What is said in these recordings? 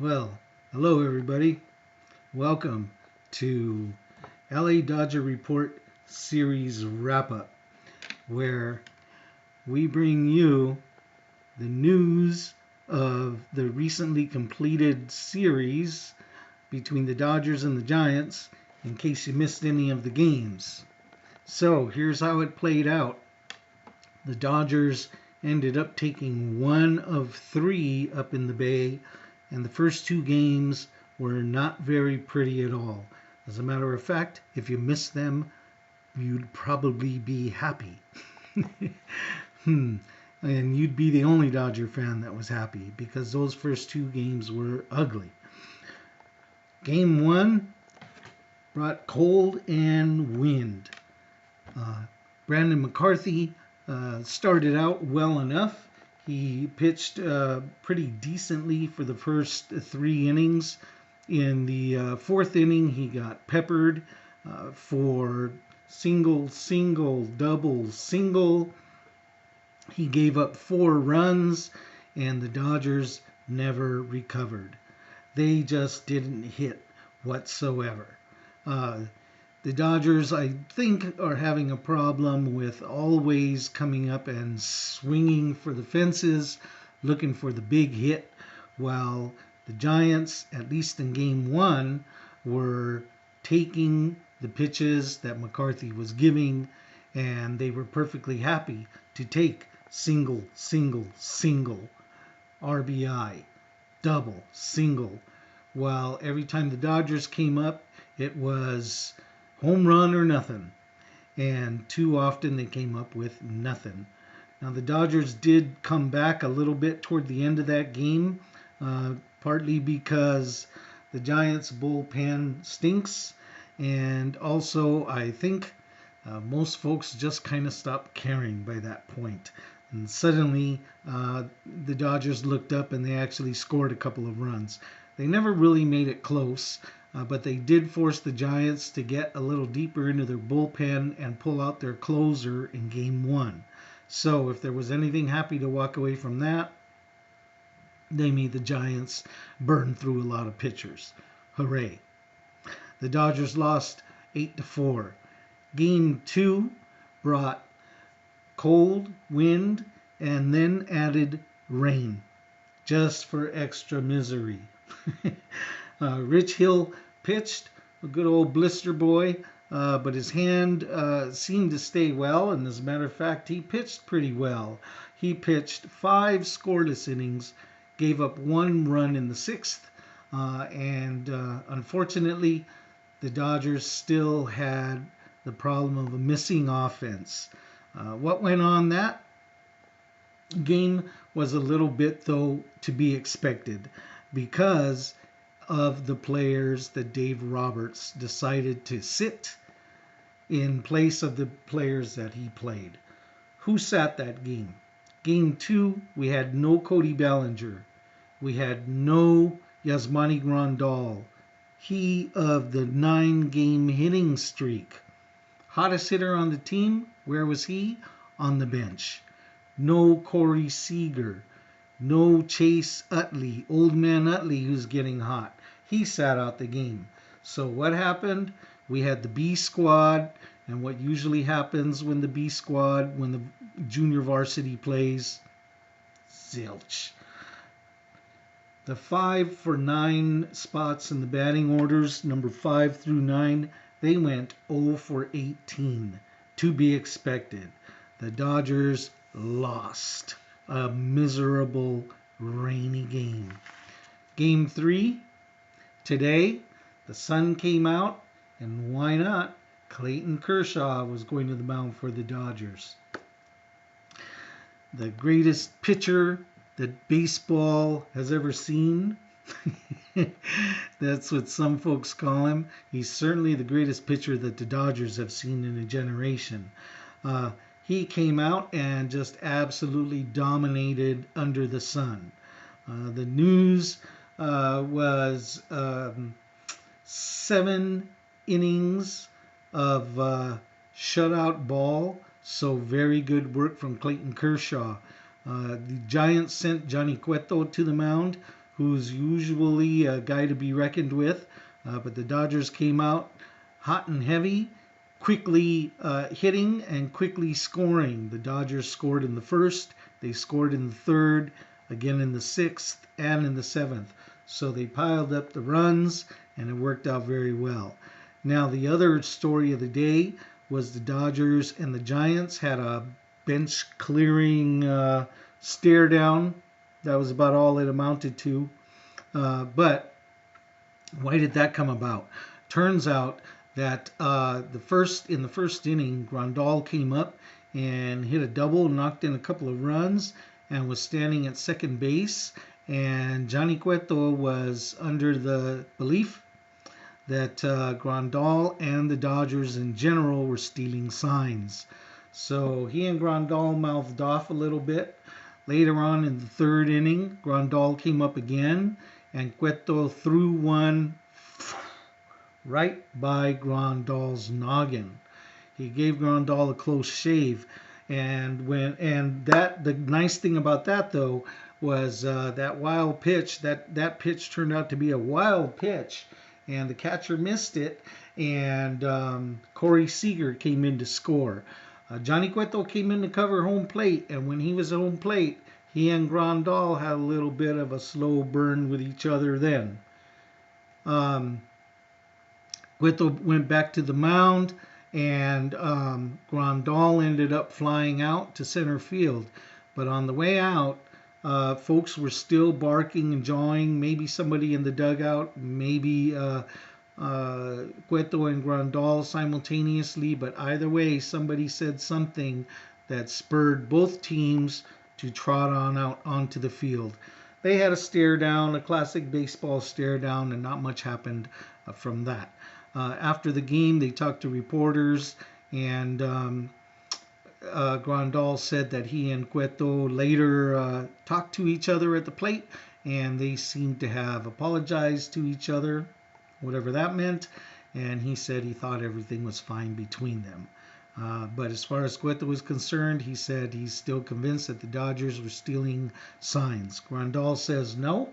Well, hello everybody. Welcome to LA Dodger Report Series Wrap Up, where we bring you the news of the recently completed series between the Dodgers and the Giants in case you missed any of the games. So here's how it played out. The Dodgers ended up taking one of three up in the Bay, and the first two games were not very pretty at all. As a matter of fact, if you missed them, you'd probably be happy. And you'd be the only Dodger fan that was happy because those first two games were ugly. Game one brought cold and wind. Brandon McCarthy started out well enough. He pitched pretty decently for the first three innings. In the fourth inning, he got peppered for single, single, double, single. He gave up 4 runs, and the Dodgers never recovered. They just didn't hit whatsoever. Uh, the Dodgers, I think, are having a problem with always coming up and swinging for the fences, looking for the big hit, while the Giants, at least in game one, were taking the pitches that McCarthy was giving, and they were perfectly happy to take single, single, single, RBI, double, single, while every time the Dodgers came up, it was home run or nothing. And too often they came up with nothing. Now, the Dodgers did come back a little bit toward the end of that game, partly because the Giants' bullpen stinks. And also, I think most folks just kind of stopped caring by that point. And suddenly, the Dodgers looked up and they actually scored a couple of runs. They never really made it close, but they did force the Giants to get a little deeper into their bullpen and pull out their closer in game one. So if there was anything happy to walk away from that, they made the Giants burn through a lot of pitchers. Hooray. The Dodgers lost 8-4. Game two brought cold, wind, and then added rain, just for extra misery. Rich Hill pitched, a good old blister boy, but his hand seemed to stay well, and as a matter of fact, he pitched pretty well. He pitched 5 scoreless innings, gave up 1 run in the sixth, and unfortunately, the Dodgers still had the problem of a missing offense. What went on that game was a little bit, though, to be expected because of the players that Dave Roberts decided to sit in place of the players that he played. Who sat that game? Game two, we had no Cody Bellinger. We had no Yasmani Grandal. He of the 9-game hitting streak. Hottest hitter on the team, where was he? On the bench. No Corey Seager. No Chase Utley, old man Utley, who's getting hot. He sat out the game. So what happened? We had the B squad, and what usually happens when the B squad, when the junior varsity plays, zilch. The 5 for 9 spots in the batting orders, number 5 through 9, they went 0 for 18. To be expected. The Dodgers lost a miserable, rainy game. Game 3, today, the sun came out, and why not? Clayton Kershaw was going to the mound for the Dodgers. The greatest pitcher that baseball has ever seen. That's what some folks call him. He's certainly the greatest pitcher that the Dodgers have seen in a generation. He came out and just absolutely dominated under the sun. The news was 7 innings of shutout ball. So very good work from Clayton Kershaw. The Giants sent Johnny Cueto to the mound, who's usually a guy to be reckoned with. But the Dodgers came out hot and heavy, quickly hitting and quickly scoring. The Dodgers scored in the first, they scored in the third, again in the sixth, and in the seventh. So they piled up the runs, and it worked out very well. Now, the other story of the day was the Dodgers and the Giants had a bench clearing stare down. That was about all it amounted to. But why did that come about? Turns out that in the first inning, Grandal came up and hit a double, knocked in a couple of runs, and was standing at second base. And Johnny Cueto was under the belief that Grandal and the Dodgers in general were stealing signs. So he and Grandal mouthed off a little bit. Later on in the third inning, Grandal came up again, and Cueto threw one right by Grandal's noggin. He gave Grandal a close shave, and the nice thing about that though was that wild pitch. That pitch turned out to be a wild pitch, and the catcher missed it, and Corey Seager came in to score. Johnny Cueto came in to cover home plate, and when he was at home plate, he and Grandal had a little bit of a slow burn with each other then. Cueto went back to the mound, and Grandal ended up flying out to center field. But on the way out, folks were still barking and jawing. Maybe somebody in the dugout, maybe Cueto and Grandal simultaneously, but either way, somebody said something that spurred both teams to trot on out onto the field. They had a stare down, a classic baseball stare down, and not much happened from that. After the game, they talked to reporters, and Grandal said that he and Cueto later talked to each other at the plate, and they seemed to have apologized to each other, whatever that meant, and he said he thought everything was fine between them. But as far as Cueto was concerned, he said he's still convinced that the Dodgers were stealing signs. Grandal says no,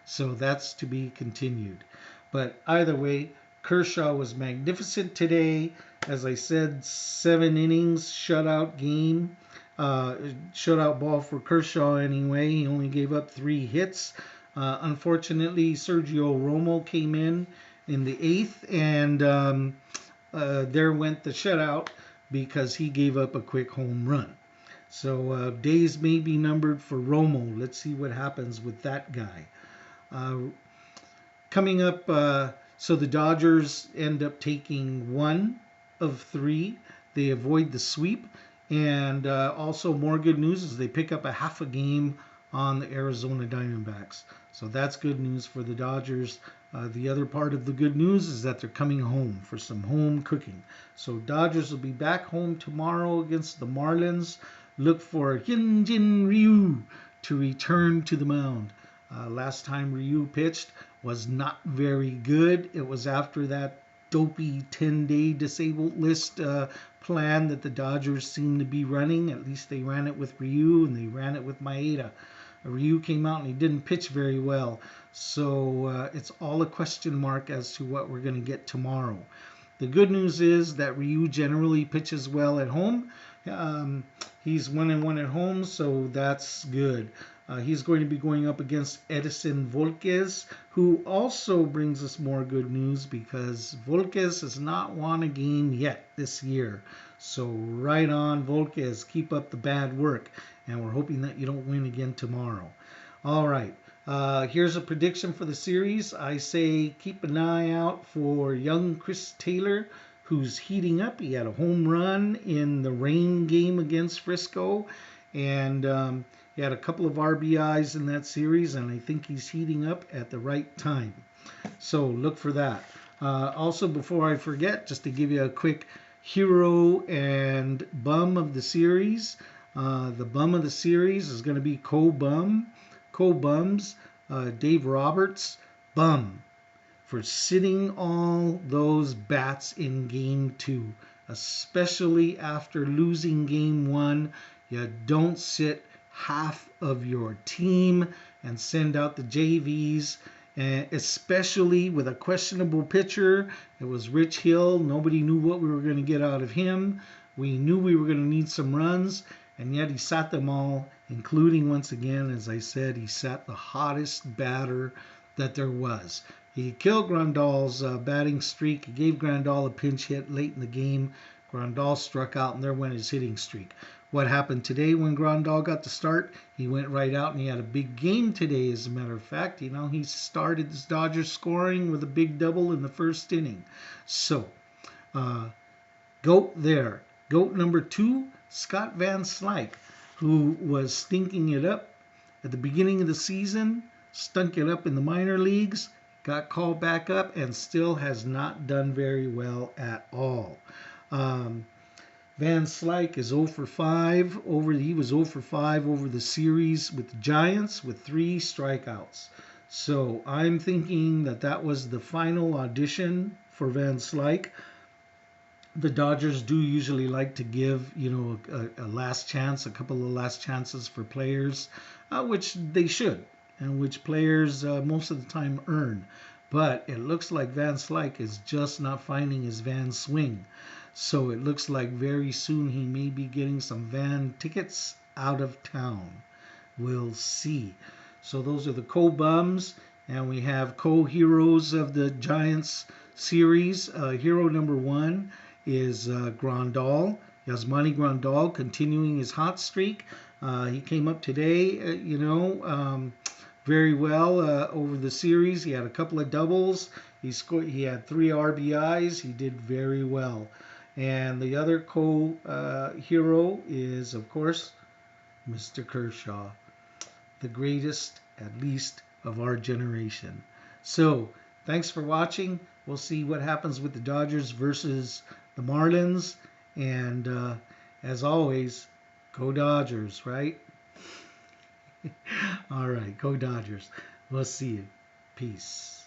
so that's to be continued. But either way, Kershaw was magnificent today. As I said, 7 innings, shutout game. Shutout ball for Kershaw anyway. He only gave up 3 hits. Unfortunately, Sergio Romo came in the 8th, and there went the shutout because he gave up a quick home run. So days may be numbered for Romo. Let's see what happens with that guy. Coming up, so the Dodgers end up taking 1 of 3. They avoid the sweep. And also more good news is they pick up a half a game on the Arizona Diamondbacks. So that's good news for the Dodgers. The other part of the good news is that they're coming home for some home cooking. So Dodgers will be back home tomorrow against the Marlins. Look for Hyunjin Ryu to return to the mound. Last time Ryu pitched was not very good. It was after that dopey 10-day disabled list plan that the Dodgers seem to be running. At least they ran it with Ryu and they ran it with Maeda. Ryu came out and he didn't pitch very well. So it's all a question mark as to what we're going to get tomorrow. The good news is that Ryu generally pitches well at home. He's 1-1 at home, so that's good. He's going to be going up against Edison Volquez, who also brings us more good news because Volquez has not won a game yet this year. So right on, Volquez, keep up the bad work, and we're hoping that you don't win again tomorrow. All right, here's a prediction for the series. I say keep an eye out for young Chris Taylor, who's heating up. He had a home run in the rain game against Frisco, and he had a couple of RBIs in that series, and I think he's heating up at the right time. So look for that. Also, before I forget, just to give you a quick hero and bum of the series. The bum of the series is going to be Co-Bums, Dave Roberts, bum, for sitting all those bats in Game 2. Especially after losing Game 1, you don't sit half of your team, and send out the JVs, and especially with a questionable pitcher. It was Rich Hill. Nobody knew what we were going to get out of him. We knew we were going to need some runs, and yet he sat them all, including, once again, as I said, he sat the hottest batter that there was. He killed Grandal's batting streak. He gave Grandal a pinch hit late in the game. Grandal struck out, and there went his hitting streak. What happened today when Grandal got the start? He went right out, and he had a big game today, as a matter of fact. You know, he started his Dodgers scoring with a big double in the first inning. So, GOAT there. GOAT number 2, Scott Van Slyke, who was stinking it up at the beginning of the season, stunk it up in the minor leagues, got called back up, and still has not done very well at all. Van Slyke is 0 for 5 he was 0 for 5 over the series with the Giants with 3 strikeouts. So I'm thinking that was the final audition for Van Slyke. The Dodgers do usually like to give, a last chance, a couple of last chances for players, which they should, and which players most of the time earn. But it looks like Van Slyke is just not finding his Van swing. So it looks like very soon he may be getting some Van tickets out of town. We'll see. So those are the co-bums, and we have co-heroes of the Giants series. Hero number 1 is Grandal, Yasmani Grandal, continuing his hot streak. He came up today, very well over the series. He had a couple of doubles. He had 3 RBIs. He did very well. And the other co-hero is, of course, Mr. Kershaw, the greatest, at least, of our generation. So, thanks for watching. We'll see what happens with the Dodgers versus the Marlins. And as always, go Dodgers, right? All right, go Dodgers. We'll see you. Peace.